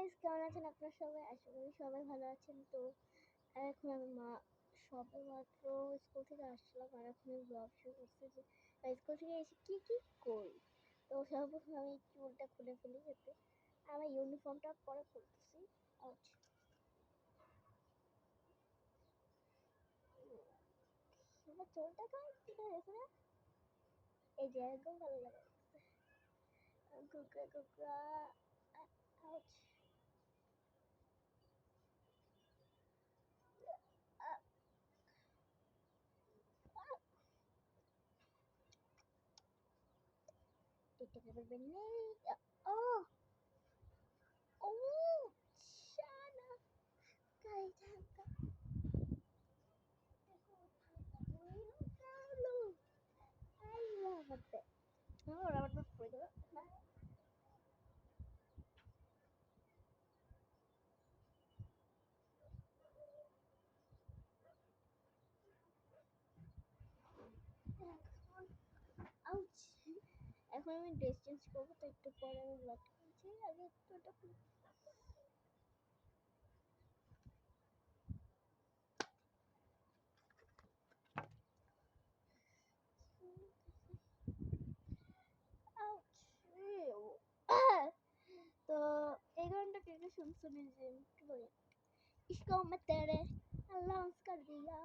Guys, কেমন আছেন আপনারা সবাই? আশা করি সবাই ভালো আছেন। তো এখন আমি সবে মাত্র স্কুল থেকে আসলাম, আর এখন আমি ব্লগ শুরু করছি যে স্কুল থেকে এসে কি করি। তো সর্বপ্রথম আমি চুলটা খুলে ফেলি, যাতে আমার ইউনিফর্মটা পরে খুলতেছি। আউট। আমার চুলটা কেমন ঠিক আছে না? এই যে একদম ভালো লাগে, কুকরা কুকরা। আউট। টিকটকের ব্যাপার নেই। ও ও শালা গাইস, ಮತ್ತೆ ರಬ್ಬರ್ ಪುಡಿ আউচ। এখন আমি ড্রেস চেঞ্জ করবো, তো একটু পরে আমি ব্লগ করছি। আগে একটু এটা আউচ। তো এই গানটা কে শুনছো? নিজে একটু বলি। इसको मैं तेरे अलाउंस कर दिया,